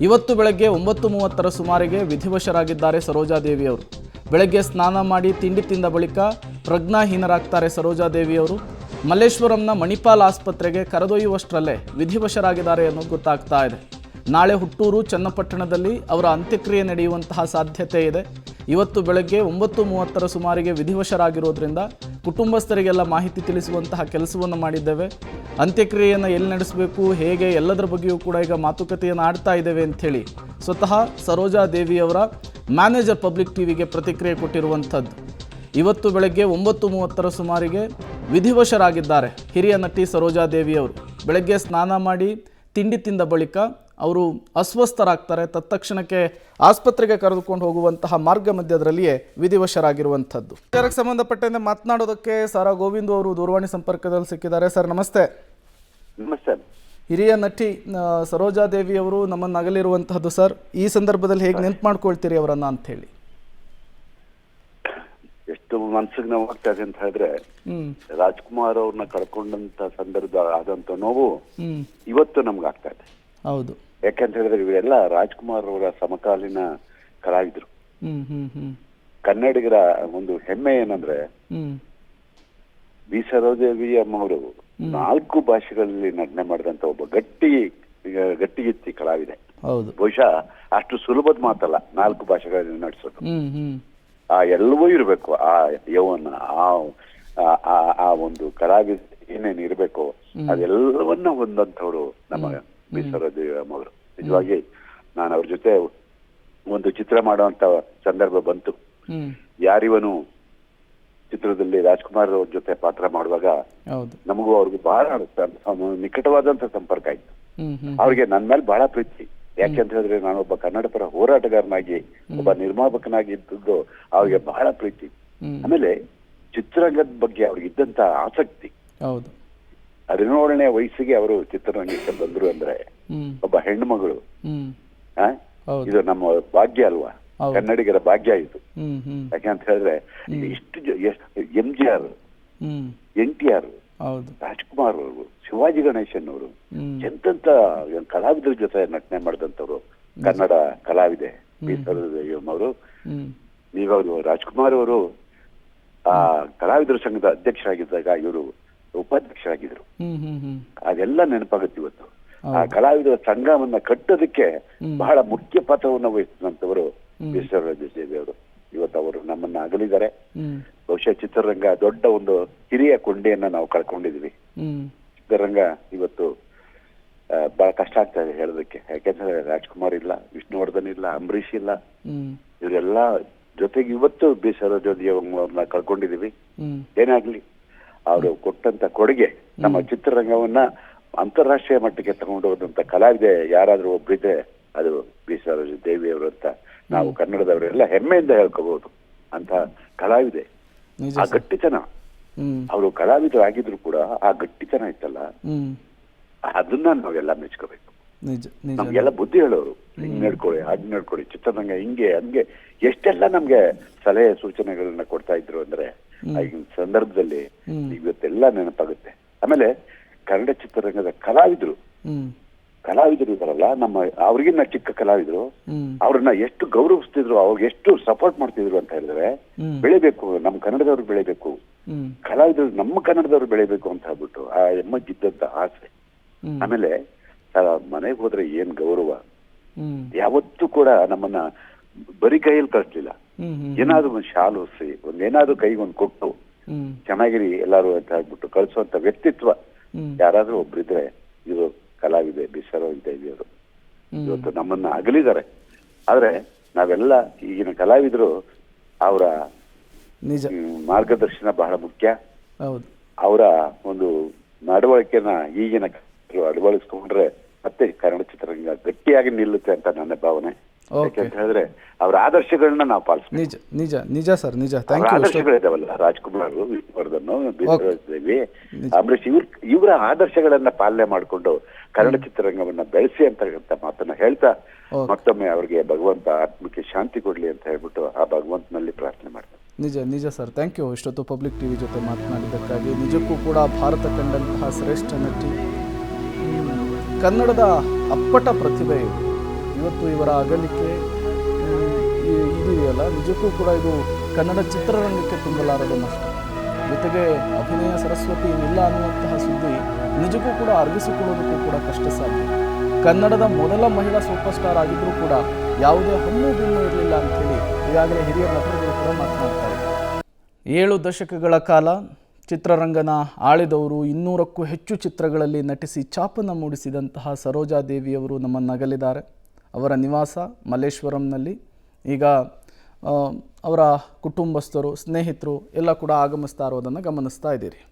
ಇವತ್ತು ಬೆಳಗ್ಗೆ 9:30 ಸುಮಾರಿಗೆ ವಿಧಿವಶರಾಗಿದ್ದಾರೆ ಸರೋಜಾದೇವಿಯವರು. ಬೆಳಗ್ಗೆ ಸ್ನಾನ ಮಾಡಿ ತಿಂಡಿ ತಿಂದ ಬಳಿಕ ಪ್ರಜ್ಞಾಹೀನರಾಗ್ತಾರೆ ಸರೋಜಾದೇವಿಯವರು. ಮಲ್ಲೇಶ್ವರಂನ ಮಣಿಪಾಲ್ ಆಸ್ಪತ್ರೆಗೆ ಕರೆದೊಯ್ಯುವಷ್ಟರಲ್ಲೇ ವಿಧಿವಶರಾಗಿದ್ದಾರೆ ಅನ್ನೋದು ಗೊತ್ತಾಗ್ತಾ ಇದೆ. ನಾಳೆ ಹುಟ್ಟೂರು ಚನ್ನಪಟ್ಟಣದಲ್ಲಿ ಅವರ ಅಂತ್ಯಕ್ರಿಯೆ ನಡೆಯುವಂತಹ ಸಾಧ್ಯತೆ ಇದೆ. ಇವತ್ತು ಬೆಳಗ್ಗೆ 9:30 ಸುಮಾರಿಗೆ ವಿಧಿವಶರಾಗಿರೋದ್ರಿಂದ ಕುಟುಂಬಸ್ಥರಿಗೆಲ್ಲ ಮಾಹಿತಿ ತಿಳಿಸುವಂತಹ ಕೆಲಸವನ್ನು ಮಾಡಿದ್ದೇವೆ. ಅಂತ್ಯಕ್ರಿಯೆಯನ್ನು ಎಲ್ಲಿ ನಡೆಸಬೇಕು, ಹೇಗೆ, ಎಲ್ಲದರ ಬಗ್ಗೆಯೂ ಕೂಡ ಈಗ ಮಾತುಕತೆಯನ್ನು ಆಡ್ತಾ ಇದ್ದೇವೆ ಅಂಥೇಳಿ ಸ್ವತಃ ಸರೋಜಾದೇವಿಯವರ ಮ್ಯಾನೇಜರ್ ಪಬ್ಲಿಕ್ ಟಿವಿಗೆ ಪ್ರತಿಕ್ರಿಯೆ ಕೊಟ್ಟಿರುವಂಥದ್ದು. ಇವತ್ತು ಬೆಳಗ್ಗೆ 9:30 ಸುಮಾರಿಗೆ ವಿಧಿವಶರಾಗಿದ್ದಾರೆ ಹಿರಿಯ ನಟಿ ಸರೋಜಾದೇವಿಯವರು. ಬೆಳಗ್ಗೆ ಸ್ನಾನ ಮಾಡಿ ತಿಂಡಿ ತಿಂದ ಬಳಿಕ ಅವರು ಅಸ್ವಸ್ಥರಾಗ್ತಾರೆ. ತತ್ಕ್ಷಣಕ್ಕೆ ಆಸ್ಪತ್ರೆಗೆ ಕರೆದುಕೊಂಡು ಹೋಗುವಂತಹ ಮಾರ್ಗ ಮಧ್ಯದಲ್ಲಿಯೇ ವಿಧಿವಶರಾಗಿರುವಂಥದ್ದು. ವಿಚಾರಕ್ಕೆ ಸಂಬಂಧಪಟ್ಟಂತೆ ಮಾತನಾಡೋದಕ್ಕೆ ಸಾರಾ ಗೋವಿಂದು ಅವರು ದೂರವಾಣಿ ಸಂಪರ್ಕದಲ್ಲಿ ಸಿಕ್ಕಿದ್ದಾರೆ. ಸರ್ ನಮಸ್ತೆ. ನಮಸ್ತೆ. ಹಿರಿಯ ನಟಿ ಸರೋಜಾದೇವಿಯವರು ನಮ್ಮನ್ನು ಅಗಲಿರುವಂತಹದ್ದು ಸರ್. ಈ ಸಂದರ್ಭದಲ್ಲಿ ಹೇಗೆ ನೆನಪು ಮಾಡ್ಕೊಳ್ತೀರಿ ಅವರನ್ನ ಅಂತ ಹೇಳಿ? ಎಷ್ಟು ಮನ್ಸಿಗೆ ನೋವು ಆಗ್ತಾ ಇದೆ ಅಂತ ಹೇಳಿದ್ರೆ, ರಾಜ್ಕುಮಾರ್ ಅವ್ರನ್ನ ಕಳ್ಕೊಂಡಂತ ಸಂದರ್ಭ ಆದಂತ ನೋವು ಇವತ್ತು ನಮ್ಗೆ ಆಗ್ತಾ ಇದೆ. ಹೌದು. ಯಾಕಂತ ಹೇಳಿದ್ರೆ ಇವರೆಲ್ಲ ರಾಜ್ಕುಮಾರ್ ಅವರ ಸಮಕಾಲೀನ ಕಲಾವಿದರು. ಕನ್ನಡಿಗರ ಒಂದು ಹೆಮ್ಮೆ ಏನಂದ್ರೆ ಬಿ ಸರೋಜಾದೇವಿ ಅಮ್ಮವರು 4 ಭಾಷೆಗಳಲ್ಲಿ ನಟನೆ ಮಾಡಿದಂತ ಒಬ್ಬ ಗಟ್ಟಿಗಿತ್ತಿ ಕಲಾವಿದೆ. ಹೌದು. ಬಹುಶಃ ಅಷ್ಟು ಸುಲಭದ ಮಾತಲ್ಲ 4 ಭಾಷೆಗಳಲ್ಲಿ ನಟಿಸೋದು. ಆ ಎಲ್ಲವೂ ಇರಬೇಕು. ಆ ಯೌವನ, ಆ ಒಂದು ಕಲಾವಿದ ಏನೇನು ಇರಬೇಕು ಅದೆಲ್ಲವನ್ನ ಹೊಂದಂಥವ್ರು ನಮ್ಮ ಬಿ ಸರೋಜಾದೇವಿ ಅಮ್ಮವರು. ನಿಜವಾಗಿ ನಾನು ಅವ್ರ ಜೊತೆ ಒಂದು ಚಿತ್ರ ಮಾಡುವಂತ ಸಂದರ್ಭ ಬಂತು. ಯಾರಿವನು ಚಿತ್ರದಲ್ಲಿ ರಾಜ್ಕುಮಾರ್ ಅವ್ರ ಜೊತೆ ಪಾತ್ರ ಮಾಡುವಾಗ ನಮಗೂ ಅವ್ರಿಗೂ ಬಹಳ ನಿಕಟವಾದಂತ ಸಂಪರ್ಕ ಆಯ್ತು. ಅವ್ರಿಗೆ ನನ್ನ ಮೇಲೆ ಬಹಳ ಪ್ರೀತಿ. ಯಾಕೆಂತ ಹೇಳಿದ್ರೆ ನಾನೊಬ್ಬ ಕನ್ನಡ ಪರ ಹೋರಾಟಗಾರನಾಗಿ, ಒಬ್ಬ ನಿರ್ಮಾಪಕನಾಗಿ ಇದ್ದದ್ದು ಅವ್ರಿಗೆ ಬಹಳ ಪ್ರೀತಿ. ಆಮೇಲೆ ಚಿತ್ರರಂಗದ ಬಗ್ಗೆ ಅವ್ರಿಗೆ ಇದ್ದಂತ ಆಸಕ್ತಿ. 17ನೇ ವಯಸ್ಸಿಗೆ ಅವರು ಚಿತ್ರರಂಗಕ್ಕೆ ಬಂದ್ರು ಅಂದ್ರೆ ಒಬ್ಬ ಹೆಣ್ಣು ಮಗಳು. ಇದು ನಮ್ಮ ಭಾಗ್ಯ ಅಲ್ವಾ, ಕನ್ನಡಿಗರ ಭಾಗ್ಯ ಇದು. ಯಾಕಂತ ಹೇಳಿದ್ರೆ ಇಷ್ಟು MGR, NTR, ರಾಜ್ಕುಮಾರ್ ಅವರು, ಶಿವಾಜಿ ಗಣೇಶನ್ ಅವರು, ಎಂತೆಂತ ಕಲಾವಿದರ ಜೊತೆ ನಟನೆ ಮಾಡಿದಂಥವ್ರು ಕನ್ನಡ ಕಲಾವಿದೆ ಬಿ ಸರೋಜಾದೇವಿ ಅವರು. ನೀವರು ರಾಜ್ಕುಮಾರ್ ಅವರು ಆ ಕಲಾವಿದರ ಸಂಘದ ಅಧ್ಯಕ್ಷರಾಗಿದ್ದಾಗ ಇವರು ಉಪಾಧ್ಯಕ್ಷರಾಗಿದ್ರು. ಅದೆಲ್ಲ ನೆನಪಾಗುತ್ತೆ ಇವತ್ತು. ಆ ಕಲಾವಿದರ ಸಂಘವನ್ನ ಕಟ್ಟೋದಕ್ಕೆ ಬಹಳ ಮುಖ್ಯ ಪಾತ್ರವನ್ನು ವಹಿಸಿದಂತವರು ಬಿ ಸರೋಜಾದೇವಿ ಅವರು. ಇವತ್ತು ಅವರು ನಮ್ಮನ್ನ ಅಗಲಿದ್ದಾರೆ. ಬಹುಶಃ ಚಿತ್ರರಂಗ ದೊಡ್ಡ ಒಂದು ಹಿರಿಯ ಕೊಂಡೆಯನ್ನ ನಾವು ಕಳ್ಕೊಂಡಿದ್ವಿ. ಚಿತ್ರರಂಗ ಇವತ್ತು ಬಹಳ ಕಷ್ಟ ಆಗ್ತಾ ಇದೆ ಹೇಳೋದಕ್ಕೆ. ಯಾಕೆಂದ್ರೆ ರಾಜ್ಕುಮಾರ್ ಇಲ್ಲ, ವಿಷ್ಣುವರ್ಧನ್ ಇಲ್ಲ, ಅಂಬರೀಷ್ ಇಲ್ಲ, ಇವರೆಲ್ಲ ಜೊತೆಗೆ ಇವತ್ತು ಬಿ ಸರೋಜಾದೇವಿ ಅವ್ರನ್ನ ಕಳ್ಕೊಂಡಿದೀವಿ. ಏನಾಗ್ಲಿ, ಅವರು ಕೊಟ್ಟಂತ ಕೊಡುಗೆ ನಮ್ಮ ಚಿತ್ರರಂಗವನ್ನ ಅಂತಾರಾಷ್ಟ್ರೀಯ ಮಟ್ಟಕ್ಕೆ ತಗೊಂಡು ಹೋದಂತ ಕಲಾವಿದೆ ಯಾರಾದ್ರೂ ಒಬ್ಬರಿದ್ರೆ ಅದು ಬಿ ಸರೋಜಾದೇವಿ ಅವರು ಅಂತ ನಾವು ಕನ್ನಡದವರೆಲ್ಲ ಹೆಮ್ಮೆಯಿಂದ ಹೇಳ್ಕೋಬಹುದು. ಅಂತ ಕಲಾವಿದೆ. ಆ ಗಟ್ಟಿತನ, ಅವರು ಕಲಾವಿದರಾಗಿದ್ರು ಕೂಡ ಆ ಗಟ್ಟಿತನ ಇತ್ತಲ್ಲ, ಅದನ್ನ ನಾವೆಲ್ಲ ಮೆಚ್ಕೋಬೇಕು. ನಮ್ಗೆಲ್ಲ ಬುದ್ಧಿ ಹೇಳೋರು, ಹಿಂಗ್ ನಡ್ಕೊಳ್ಳಿ, ಹಾಗೆ ನಡ್ಕೊಳ್ಳಿ, ಚಿತ್ರರಂಗ ಹಿಂಗೆ ಹಂಗೆ ಎಷ್ಟೆಲ್ಲ ನಮ್ಗೆ ಸಲಹೆ ಸೂಚನೆಗಳನ್ನ ಕೊಡ್ತಾ ಇದ್ರು ಅಂದ್ರೆ ಈಗಿನ ಸಂದರ್ಭದಲ್ಲಿ ಇವತ್ತೆಲ್ಲ ನೆನಪಾಗುತ್ತೆ. ಆಮೇಲೆ ಕನ್ನಡ ಚಿತ್ರರಂಗದ ಕಲಾವಿದರು ಇದಾರಲ್ಲ, ನಮ್ಮ ಅವ್ರಿಗಿನ್ನ ಚಿಕ್ಕ ಕಲಾವಿದರು, ಅವ್ರನ್ನ ಎಷ್ಟು ಗೌರವಿಸ್ತಿದ್ರು, ಅವ್ರಿಗೆ ಎಷ್ಟು ಸಪೋರ್ಟ್ ಮಾಡ್ತಿದ್ರು ಅಂತ ಹೇಳಿದ್ರೆ, ಬೆಳಿಬೇಕು, ನಮ್ಮ ಕನ್ನಡದವ್ರು ಬೆಳಿಬೇಕು, ಕಲಾವಿದರು ನಮ್ಮ ಕನ್ನಡದವ್ರು ಬೆಳಿಬೇಕು ಅಂತ ಹೇಳ್ಬಿಟ್ಟು ಆ ಎಮ್ಮಗಿದ್ದಂತ ಆಸೆ. ಆಮೇಲೆ ಮನೆಗೆ ಹೋದ್ರೆ ಏನ್ ಗೌರವ. ಯಾವತ್ತೂ ಕೂಡ ನಮ್ಮನ್ನ ಬರೀ ಕೈಯಲ್ಲಿ ಕಳಿಸ್ಲಿಲ್ಲ. ಏನಾದ್ರು ಒಂದು ಶಾಲು ಹೊಸಿ, ಒಂದೇನಾದ್ರು ಕೈಗೊಂದು ಕೊಟ್ಟು ಚೆನ್ನಾಗಿರಿ ಎಲ್ಲಾರು ಅಂತ ಹೇಳ್ಬಿಟ್ಟು ಕಳಿಸುವಂತ ವ್ಯಕ್ತಿತ್ವ ಯಾರಾದ್ರೂ ಒಬ್ರಿದ್ರೆ ಇದು ಕಲಾವಿದೆ ಬಿ ಸರೋಜಾದೇವಿ ಅವರು. ಇವತ್ತು ನಮ್ಮನ್ನ ಅಗಲಿದ್ದಾರೆ. ಆದ್ರೆ ನಾವೆಲ್ಲ ಈಗಿನ ಕಲಾವಿದರು ಅವರ ಮಾರ್ಗದರ್ಶನ ಬಹಳ ಮುಖ್ಯ. ಅವರ ಒಂದು ನಡವಳಿಕೆನ ಈಗಿನ ಅಳವಡಿಸ್ಕೊಂಡ್ರೆ ಮತ್ತೆ ಕನ್ನಡ ಚಿತ್ರರಂಗ ಗಟ್ಟಿಯಾಗಿ ನಿಲ್ಲುತ್ತೆ ಅಂತ ನನ್ನ ಭಾವನೆ. ಯಾಕಂತ ಹೇಳಿದ್ರೆ ಅವರ ಆದರ್ಶಗಳನ್ನ ನಾವು ಪಾಲಿಸ್ಬೇಕು. ನಿಜ ಸರ್, ನಿಜ. ಆದರ್ಶಗಳಿದಾವಲ್ಲ, ರಾಜ್ಕುಮಾರ್, ವಿಷ್ಣುವರ್ಧನ್, ಬಿ ಸರೋಜಾದೇವಿ, ಅಂಬರೀಷ್, ಇವರ ಆದರ್ಶಗಳನ್ನ ಪಾಲನೆ ಮಾಡಿಕೊಂಡು ಕನ್ನಡ ಚಿತ್ರರಂಗವನ್ನ ಬೆಳೆಸಿ ಅಂತ ಮಾತನ್ನ ಹೇಳ್ತಾ ಮತ್ತೊಮ್ಮೆ ಅವರಿಗೆ ಭಗವಂತ ಆತ್ಮಕ್ಕೆ ಶಾಂತಿ ಕೊಡ್ಲಿ ಅಂತ ಹೇಳ್ಬಿಟ್ಟು ಆ ಭಗವಂತನಲ್ಲಿ ಪ್ರಾರ್ಥನೆ ಮಾಡ್ತಾರೆ. ನಿಜ ಸರ್, ಥ್ಯಾಂಕ್ ಯು. ಇಷ್ಟೊತ್ತು ಪಬ್ಲಿಕ್ ಟಿವಿ ಜೊತೆ ಮಾತನಾಡಿದ್ದಕ್ಕಾಗಿ. ನಿಜಕ್ಕೂ ಕೂಡ ಭಾರತ ಕಂಡಂತಹ ಶ್ರೇಷ್ಠ ನಟಿ, ಕನ್ನಡದ ಅಪ್ಪಟ ಪ್ರತಿಭೆ. ಇವತ್ತು ಇವರ ಅಗಲಿಕೆ ಇದು ಇದೆಯಲ್ಲ, ನಿಜಕ್ಕೂ ಕೂಡ ಇದು ಕನ್ನಡ ಚಿತ್ರರಂಗಕ್ಕೆ ತುಂಬಲಾರದ ನಷ್ಟ. ಜೊತೆಗೆ ಅಭಿನಯ ಸರಸ್ವತಿ ಇಲ್ಲ ಅನ್ನುವಂತಹ ಸುದ್ದಿ ನಿಜಕ್ಕೂ ಕೂಡ ಅರ್ಗಿಸಿಕೊಳ್ಳೋದಕ್ಕೂ ಕೂಡ ಕಷ್ಟ ಸಾಧ್ಯ. ಕನ್ನಡದ ಮೊದಲ ಮಹಿಳಾ ಸೂಪರ್ ಸ್ಟಾರ್ ಆಗಿದ್ದರೂ ಕೂಡ ಯಾವುದೇ ಹಣ್ಣು ಬಿಣ್ಣು ಇರಲಿಲ್ಲ ಅಂಥೇಳಿ ಈಗಾಗಲೇ ಹಿರಿಯ ನಟರುಗಳು ಕೂಡ ಮಾತನಾಡ್ತಾರೆ. 7 ದಶಕಗಳ ಕಾಲ ಚಿತ್ರರಂಗನ ಆಳಿದವರು, 200ಕ್ಕೂ ಹೆಚ್ಚು ಚಿತ್ರಗಳಲ್ಲಿ ನಟಿಸಿ ಛಾಪನ್ನು ಮೂಡಿಸಿದಂತಹ ಸರೋಜಾದೇವಿಯವರು ನಮ್ಮನ್ನಗಲಿದ್ದಾರೆ. ಅವರ ನಿವಾಸ ಮಲ್ಲೇಶ್ವರಂನಲ್ಲಿ. ಈಗ ಅವರ ಕುಟುಂಬಸ್ಥರು, ಸ್ನೇಹಿತರು ಎಲ್ಲ ಕೂಡ ಆಗಮಿಸ್ತಾ ಇರೋದನ್ನು ಗಮನಿಸ್ತಾ ಇದ್ದೀರಿ.